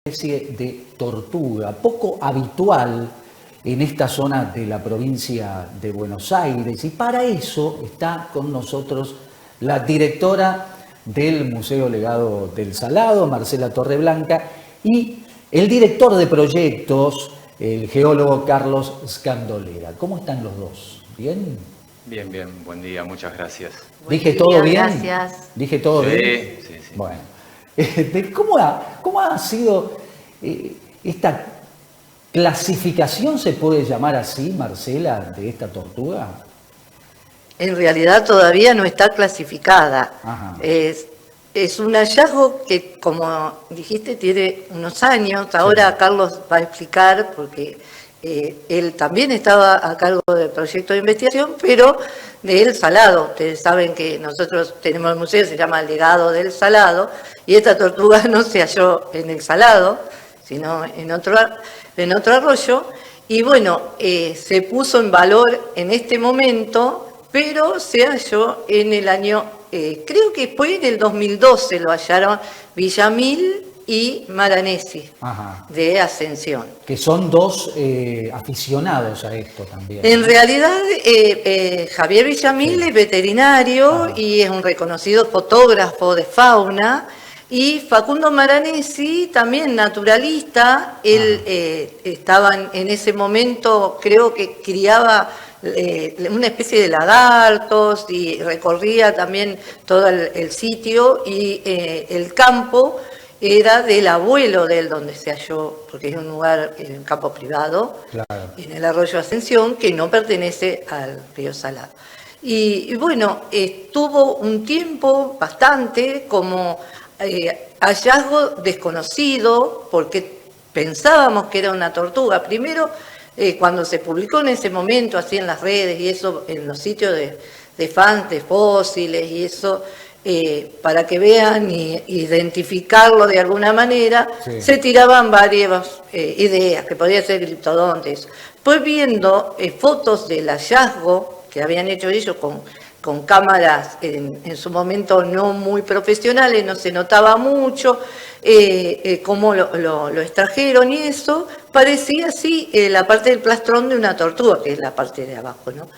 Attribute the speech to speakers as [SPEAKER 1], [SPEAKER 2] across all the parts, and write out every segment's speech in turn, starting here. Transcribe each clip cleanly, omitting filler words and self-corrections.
[SPEAKER 1] especie de tortuga, poco habitual en esta zona de la provincia de Buenos Aires, y para eso está con nosotros la directora del Museo Legado del Salado, Marcela Torreblanca, y el director de proyectos, el geólogo Carlos Scandolera. ¿Cómo están los dos? ¿Bien?
[SPEAKER 2] Bien, bien, buen día, muchas gracias.
[SPEAKER 1] ¿Dije todo bien?
[SPEAKER 3] Gracias.
[SPEAKER 1] ¿Dije todo bien?
[SPEAKER 2] Sí, sí.
[SPEAKER 1] Bueno, ¿cómo ha sido esta clasificación, se puede llamar así, Marcela, de esta tortuga?
[SPEAKER 3] En realidad todavía no está clasificada.
[SPEAKER 1] Ajá.
[SPEAKER 3] Es un hallazgo que, como dijiste, tiene unos años. Ahora
[SPEAKER 1] Sí.
[SPEAKER 3] Carlos va a explicar, porque él también estaba a cargo del proyecto de investigación, pero del Salado. Ustedes saben que nosotros tenemos el museo, se llama Legado del Salado, y esta tortuga no se halló en el Salado, sino en otro arroyo. Y bueno, se puso en valor en este momento, pero se halló en el año, creo que fue en el 2012, lo hallaron Villamil y Maranesi,
[SPEAKER 1] Ajá.
[SPEAKER 3] de Ascensión.
[SPEAKER 1] Que son dos aficionados a esto también.
[SPEAKER 3] En realidad, Javier Villamil es veterinario.
[SPEAKER 1] Ajá.
[SPEAKER 3] Y es un reconocido fotógrafo de fauna. Y Facundo Maranesi, también naturalista. Él estaba en ese momento, creo que criaba una especie de lagartos y recorría también todo el sitio, y el campo era del abuelo de él donde se halló, porque es un lugar, en un campo privado,
[SPEAKER 1] Claro.
[SPEAKER 3] en el arroyo Ascensión, que no pertenece al río Salado. Y bueno, estuvo un tiempo bastante como hallazgo desconocido, porque pensábamos que era una tortuga. Primero, cuando se publicó en ese momento, así en las redes y eso, en los sitios de fans de fósiles y eso, para que vean y identificarlo de alguna manera,
[SPEAKER 1] Sí.
[SPEAKER 3] se tiraban varias ideas, que podía ser gliptodontes. Pues viendo fotos del hallazgo que habían hecho ellos con cámaras en su momento no muy profesionales, no se notaba mucho cómo lo extrajeron, y eso parecía así la parte del plastrón de una tortuga, que es la parte de abajo, ¿no?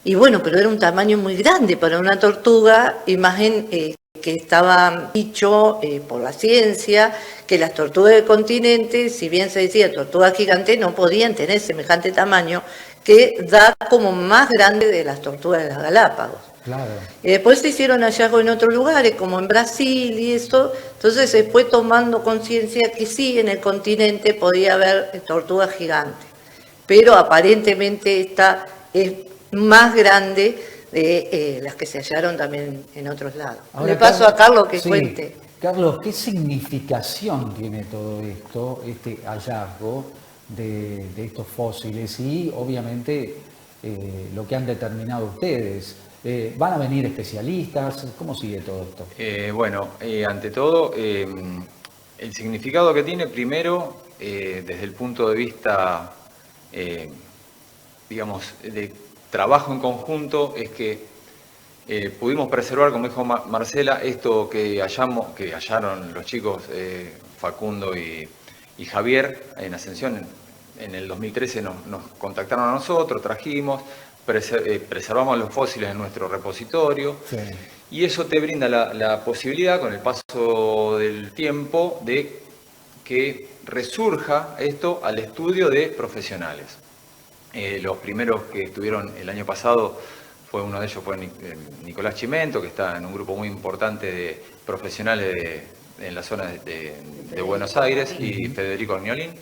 [SPEAKER 3] Y bueno, pero era un tamaño muy grande para una tortuga, imagen que estaba dicho por la ciencia, que las tortugas del continente, si bien se decía tortugas gigantes, no podían tener semejante tamaño, que da como más grande de las tortugas de las Galápagos.
[SPEAKER 1] Claro.
[SPEAKER 3] Después se hicieron hallazgos en otros lugares, como en Brasil y eso, entonces se fue tomando conciencia que sí, en el continente podía haber tortugas gigantes, pero aparentemente esta es más grande de las que se hallaron también en otros lados.
[SPEAKER 1] Ahora,
[SPEAKER 3] Le paso a Carlos que
[SPEAKER 1] sí.
[SPEAKER 3] cuente.
[SPEAKER 1] Carlos, ¿qué significación tiene todo esto, este hallazgo de estos fósiles y obviamente lo que han determinado ustedes? ¿Van a venir especialistas? ¿Cómo sigue todo esto?
[SPEAKER 2] Ante todo, el significado que tiene, primero, desde el punto de vista, digamos, de trabajo en conjunto, es que pudimos preservar, como dijo Marcela, esto que hallaron los chicos Facundo y Javier en Ascensión. En el 2013 nos contactaron a nosotros, trajimos, preservamos los fósiles en nuestro repositorio.
[SPEAKER 1] Sí.
[SPEAKER 2] Y eso te brinda la posibilidad, con el paso del tiempo, de que resurja esto al estudio de profesionales. Los primeros que estuvieron el año pasado, uno de ellos fue Nicolás Chimento, que está en un grupo muy importante de profesionales en la zona de Buenos Aires, y Federico Orniolín.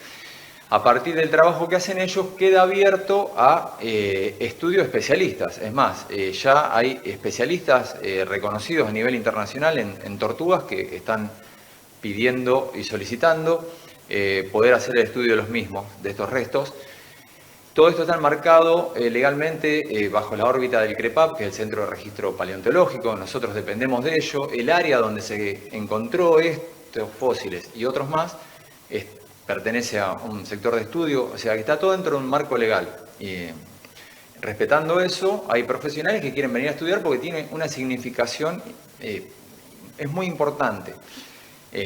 [SPEAKER 2] A partir del trabajo que hacen ellos, queda abierto a estudios especialistas. Es más, ya hay especialistas reconocidos a nivel internacional en tortugas que están pidiendo y solicitando poder hacer el estudio de los mismos, de estos restos. Todo esto está enmarcado legalmente bajo la órbita del CREPAP, que es el Centro de Registro Paleontológico. Nosotros dependemos de ello. El área donde se encontró estos fósiles y otros más pertenece a un sector de estudio, o sea que está todo dentro de un marco legal. Y respetando eso, hay profesionales que quieren venir a estudiar porque tiene una significación, es muy importante.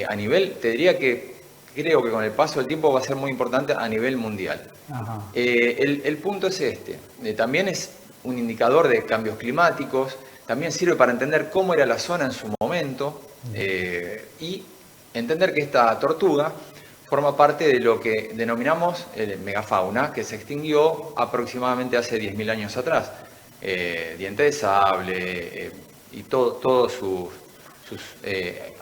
[SPEAKER 2] a nivel, te diría que creo que con el paso del tiempo va a ser muy importante a nivel mundial. El punto es este, también es un indicador de cambios climáticos, también sirve para entender cómo era la zona en su momento y entender que esta tortuga forma parte de lo que denominamos megafauna, que se extinguió aproximadamente hace 10.000 años atrás. Diente de sable y todos sus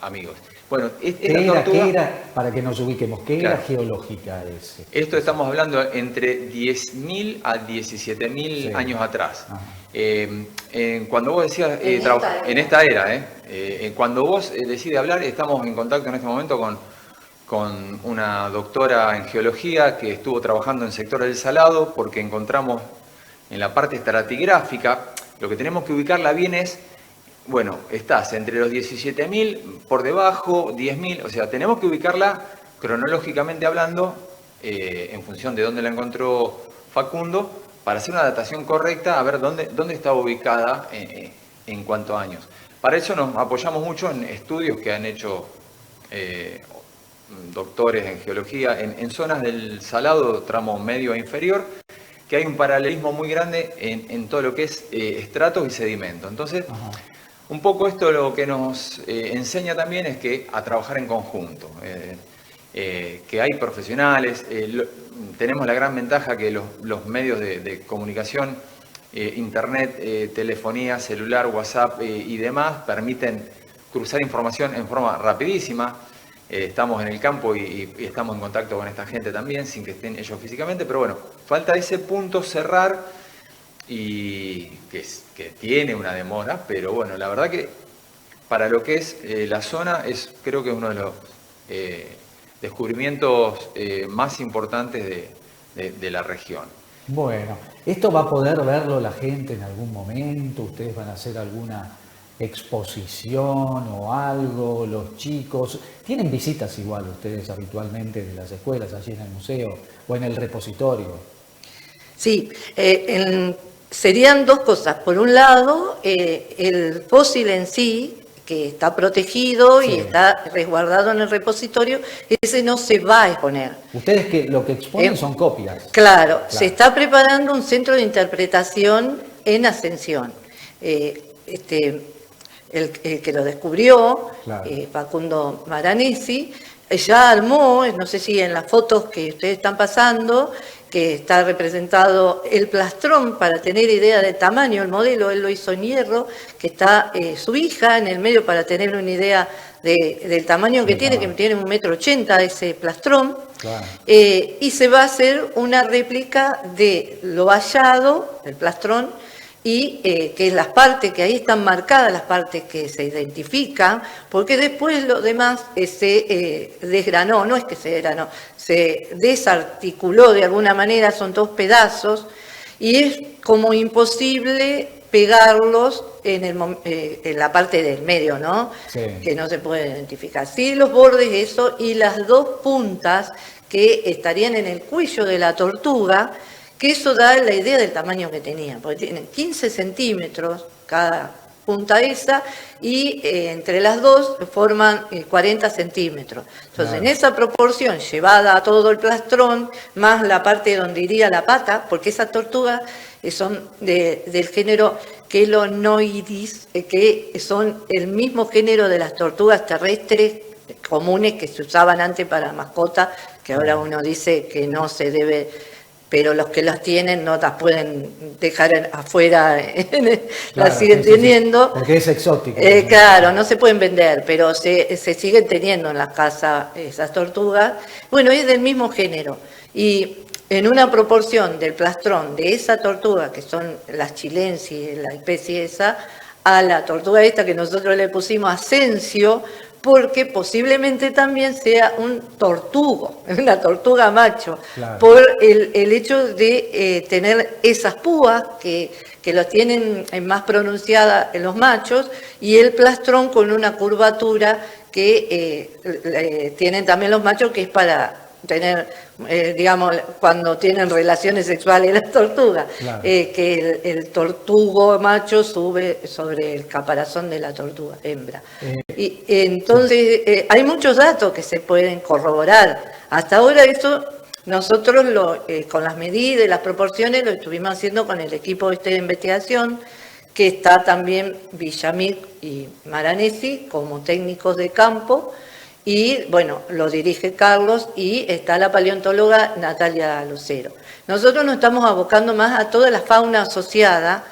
[SPEAKER 2] amigos. Bueno, esta
[SPEAKER 1] ¿Qué era, para que nos ubiquemos, qué era geológica ese?
[SPEAKER 2] Esto estamos hablando entre 10.000 a 17.000 años atrás. Cuando vos decías, en esta era, cuando vos decís hablar, estamos en contacto en este momento con una doctora en geología que estuvo trabajando en sector del Salado, porque encontramos en la parte estratigráfica, lo que tenemos que ubicarla bien es, bueno, estás entre los 17.000, por debajo, 10.000, o sea, tenemos que ubicarla cronológicamente hablando, en función de dónde la encontró Facundo, para hacer una datación correcta, a ver dónde está ubicada en cuántos años. Para eso nos apoyamos mucho en estudios que han hecho doctores en geología, en zonas del Salado, tramo medio e inferior, que hay un paralelismo muy grande en todo lo que es estratos y sedimentos. Entonces, un poco esto lo que nos enseña también es que a trabajar en conjunto, que hay profesionales, tenemos la gran ventaja que los medios de comunicación, internet, telefonía, celular, WhatsApp y demás permiten cruzar información en forma rapidísima. Estamos en el campo y estamos en contacto con esta gente también, sin que estén ellos físicamente, pero bueno, falta ese punto cerrar y que tiene una demora, pero bueno, la verdad que para lo que es la zona creo que es uno de los descubrimientos más importantes de la región.
[SPEAKER 1] Bueno, ¿esto va a poder verlo la gente en algún momento? ¿Ustedes van a hacer alguna exposición o algo, los chicos? ¿Tienen visitas igual ustedes habitualmente de las escuelas allí en el museo o en el repositorio?
[SPEAKER 3] Sí, serían dos cosas. Por un lado, el fósil en sí, que está protegido y está resguardado en el repositorio, ese no se va a exponer.
[SPEAKER 1] Ustedes lo que exponen son copias.
[SPEAKER 3] Claro, se está preparando un centro de interpretación en Ascensión. El que lo descubrió, Facundo Maranesi, ya armó, no sé si en las fotos que ustedes están pasando, que está representado el plastrón para tener idea del tamaño, el modelo, él lo hizo en hierro, que está su hija en el medio para tener una idea del tamaño que tiene 1,80 m ese plastrón, y se va a hacer una réplica de lo hallado, el plastrón, y que las partes que ahí están marcadas, las partes que se identifican, porque después lo demás se desgranó, no es que se desgranó, se desarticuló de alguna manera, son dos pedazos, y es como imposible pegarlos en la parte del medio, ¿no? Sí. Que no se puede identificar. Sí, los bordes, eso, y las dos puntas que estarían en el cuello de la tortuga, que eso da la idea del tamaño que tenía, porque tienen 15 centímetros cada punta esa, y entre las dos forman 40 centímetros. Entonces, en esa proporción, llevada a todo el plastrón, más la parte donde iría la pata, porque esas tortugas son del género Chelonoidis, que son el mismo género de las tortugas terrestres comunes que se usaban antes para mascota, que ahora uno dice que no se debe, pero los que las tienen no las pueden dejar afuera, las siguen teniendo.
[SPEAKER 1] Sí, porque es exótico.
[SPEAKER 3] Claro, no se pueden vender, pero se siguen teniendo en las casas esas tortugas. Bueno, es del mismo género. Y en una proporción del plastrón de esa tortuga, que son las chilensis, la especie esa, a la tortuga esta que nosotros le pusimos Asensio, porque posiblemente también sea un tortugo, una tortuga macho, por el hecho de tener esas púas que los tienen más pronunciadas en los machos, y el plastrón con una curvatura que tienen también los machos, que es para tener, digamos, cuando tienen relaciones sexuales las tortugas,
[SPEAKER 1] Claro.
[SPEAKER 3] que el tortugo macho sube sobre el caparazón de la tortuga hembra. Y entonces hay muchos datos que se pueden corroborar. Hasta ahora eso nosotros con las medidas y las proporciones lo estuvimos haciendo con el equipo de investigación, que está también Villamil y Maranesi como técnicos de campo, y bueno, lo dirige Carlos, y está la paleontóloga Natalia Lucero. Nosotros nos estamos abocando más a toda la fauna asociada,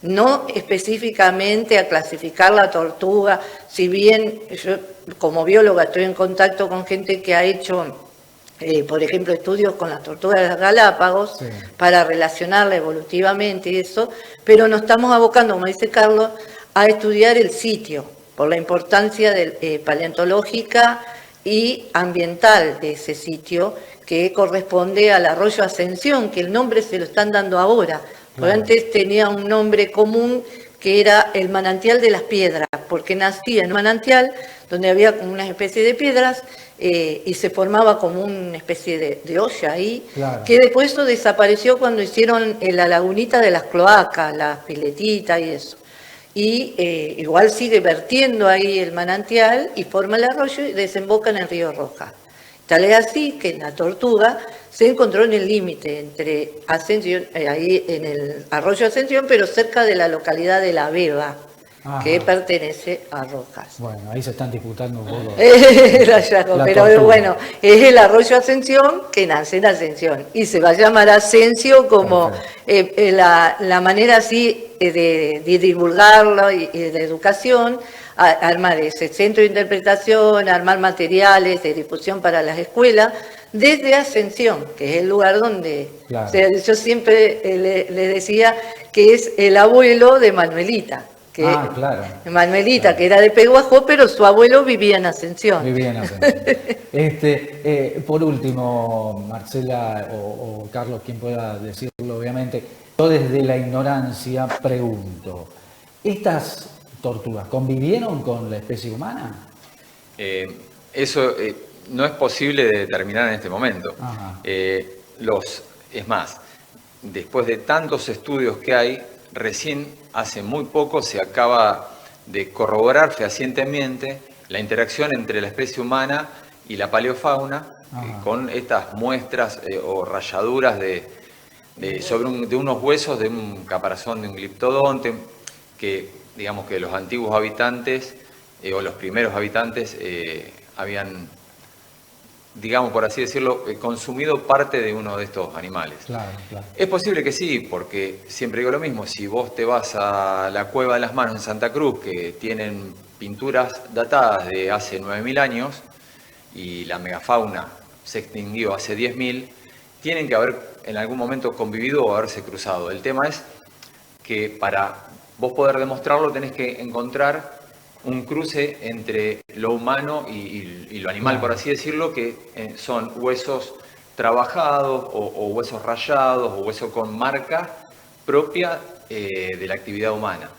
[SPEAKER 3] no específicamente a clasificar la tortuga, si bien yo como bióloga estoy en contacto con gente que ha hecho, por ejemplo, estudios con las tortugas de las Galápagos,
[SPEAKER 1] Sí.
[SPEAKER 3] para relacionarla evolutivamente y eso, pero nos estamos abocando, como dice Carlos, a estudiar el sitio, por la importancia paleontológica y ambiental de ese sitio, que corresponde al arroyo Ascensión, que el nombre se lo están dando ahora, porque
[SPEAKER 1] Claro.
[SPEAKER 3] antes tenía un nombre común que era el manantial de las piedras, porque nacía en un manantial donde había como una especie de piedras, y se formaba como una especie de olla ahí,
[SPEAKER 1] Claro.
[SPEAKER 3] que después eso desapareció cuando hicieron la lagunita de las cloacas, las piletitas y eso. Y igual sigue vertiendo ahí el manantial y forma el arroyo y desemboca en el río Roja. Tal es así que la tortuga se encontró en el límite entre Ascensión, ahí en el arroyo Ascensión, pero cerca de la localidad de La Beba,
[SPEAKER 1] Ajá.
[SPEAKER 3] que pertenece a Rojas.
[SPEAKER 1] Bueno, ahí se están disputando un poco.
[SPEAKER 3] El hallazgo,
[SPEAKER 1] La
[SPEAKER 3] pero
[SPEAKER 1] tortuga.
[SPEAKER 3] bueno, es el arroyo Ascensión que nace en Ascensión y se va a llamar Ascencio como la manera así de divulgarlo y de educación, armar ese centro de interpretación, armar materiales de difusión para las escuelas desde Ascensión, que es el lugar donde,
[SPEAKER 1] Claro.
[SPEAKER 3] o sea, yo siempre le decía que es el abuelo de Manuelita.
[SPEAKER 1] Claro.
[SPEAKER 3] Manuelita,
[SPEAKER 1] Claro.
[SPEAKER 3] que era de Peguajó, pero su abuelo vivía en Ascensión.
[SPEAKER 1] Muy bien, por último, Marcela o Carlos, quien pueda decirlo, obviamente, yo desde la ignorancia pregunto, ¿estas tortugas convivieron con la especie humana?
[SPEAKER 2] Eso no es posible de determinar en este momento.
[SPEAKER 1] Ajá.
[SPEAKER 2] Es más, después de tantos estudios que hay, recién hace muy poco se acaba de corroborar fehacientemente la interacción entre la especie humana y la paleofauna, con estas muestras o rayaduras de unos huesos de un caparazón de un gliptodonte, que digamos que los antiguos habitantes o los primeros habitantes habían, digamos por así decirlo, consumido parte de uno de estos animales.
[SPEAKER 1] Claro, claro.
[SPEAKER 2] Es posible que sí, porque siempre digo lo mismo, si vos te vas a la Cueva de las Manos en Santa Cruz, que tienen pinturas datadas de hace 9.000 años, y la megafauna se extinguió hace 10.000, tienen que haber en algún momento convivido o haberse cruzado. El tema es que para vos poder demostrarlo tenés que encontrar un cruce entre lo humano y lo animal, por así decirlo, que son huesos trabajados o huesos rayados o huesos con marca propia de la actividad humana.